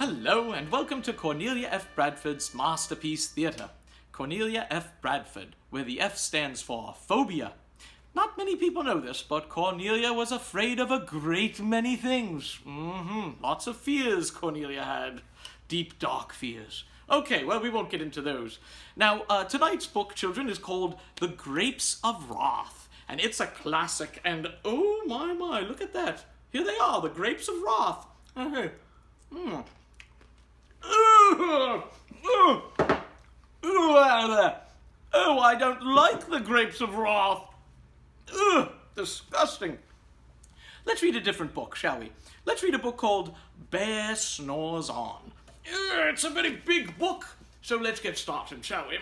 Hello and welcome to Cornelia F. Bradford's Masterpiece Theatre. Cornelia F. Bradford, where the F stands for phobia. Not many people know this, but Cornelia was afraid of a great many things. Lots of fears Cornelia had. Deep, dark fears. Okay, well, we won't get into those. Now, tonight's book, children, is called The Grapes of Wrath. And it's a classic, and oh my, look at that. Here they are, The Grapes of Wrath. Oh, I don't like the grapes of wrath. Disgusting. Let's read a different book, shall we? Let's read a book called Bear Snores On. It's a very big book, so let's get started, shall we?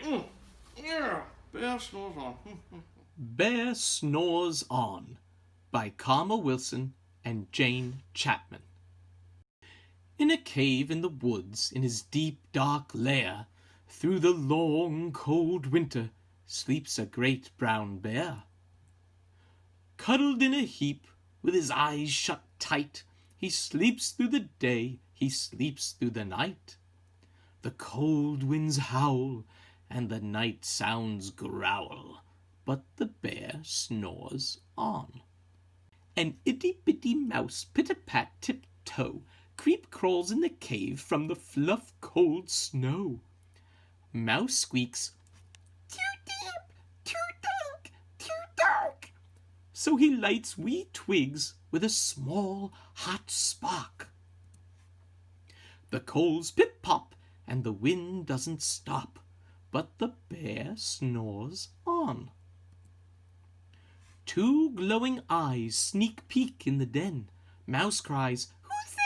Bear Snores On. Bear Snores On by Karma Wilson and Jane Chapman. In a cave in the woods, in his deep, dark lair, through the long, cold winter, sleeps a great brown bear. Cuddled in a heap, with his eyes shut tight, he sleeps through the day, he sleeps through the night. The cold winds howl, and the night sounds growl, but the bear snores on. An itty-bitty mouse, pit-a-pat, tip-toe, creep crawls in the cave from the fluff cold snow. Mouse squeaks, "Too deep, too dark, too dark." So he lights wee twigs with a small hot spark. The coals pip-pop and the wind doesn't stop, but the bear snores on. Two glowing eyes sneak peek in the den. Mouse cries, "Who's there?"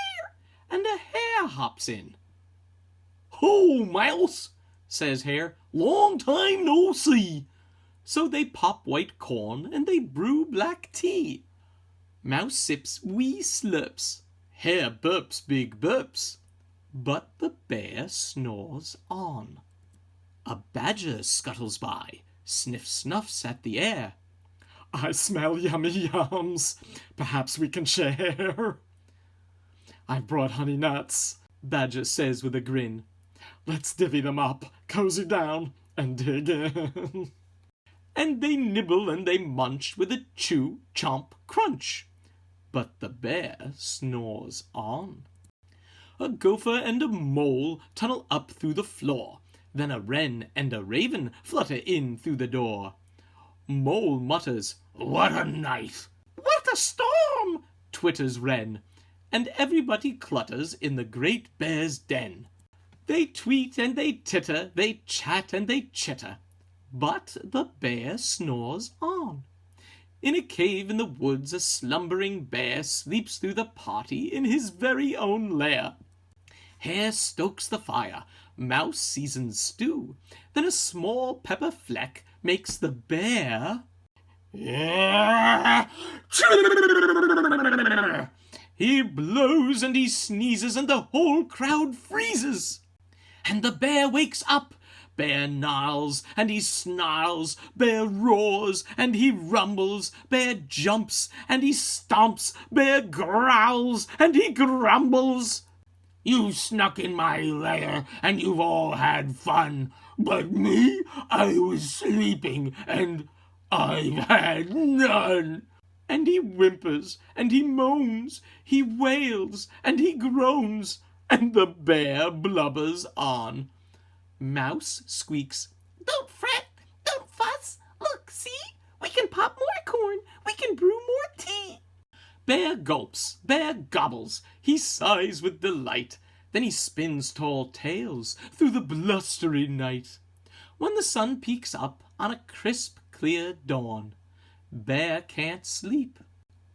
and a hare hops in. "Ho, Mouse," says Hare, "long time no see." So they pop white corn and they brew black tea. Mouse sips wee slurps, Hare burps big burps, but the bear snores on. A badger scuttles by, sniff-snuffs at the air. "I smell yummy yums, perhaps we can share." "I've brought honey nuts," Badger says with a grin. "Let's divvy them up, cozy down, and dig in." And they nibble and they munch with a chew, chomp, crunch. But the bear snores on. A gopher and a mole tunnel up through the floor. Then a wren and a raven flutter in through the door. Mole mutters, "What a night!" "What a storm!" twitters wren. And everybody clutters in the great bear's den. They tweet and they titter, they chat and they chitter, but the bear snores on. In a cave in the woods a slumbering bear sleeps through the party in his very own lair. Hare stokes the fire, Mouse seasons stew, then a small pepper fleck makes the bear... He blows and he sneezes and the whole crowd freezes. And the bear wakes up. Bear gnarls and he snarls. Bear roars and he rumbles. Bear jumps and he stomps. Bear growls and he grumbles. "You snuck in my lair and you've all had fun. But me, I was sleeping and I've had none." And he whimpers, and he moans, he wails, and he groans, and the bear blubbers on. Mouse squeaks, "Don't fret, don't fuss, look, see, we can pop more corn, we can brew more tea." Bear gulps, bear gobbles, he sighs with delight, then he spins tall tales through the blustery night. When the sun peeks up on a crisp, clear dawn, Bear can't sleep,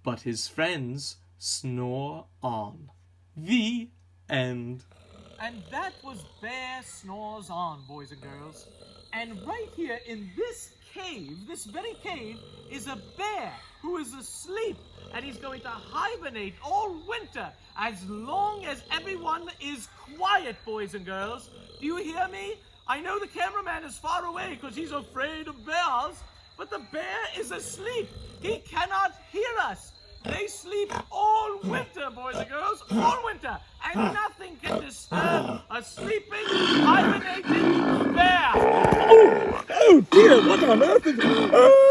but his friends snore on. The end. And that was Bear Snores On, boys and girls. And right here in this cave, this very cave, is a bear who is asleep. And he's going to hibernate all winter as long as everyone is quiet, boys and girls. Do you hear me? I know the cameraman is far away because he's afraid of bears. But the bear is asleep. He cannot hear us. They sleep all winter, boys and girls, all winter. and nothing can disturb a sleeping, hibernating bear. Oh dear, what on earth is...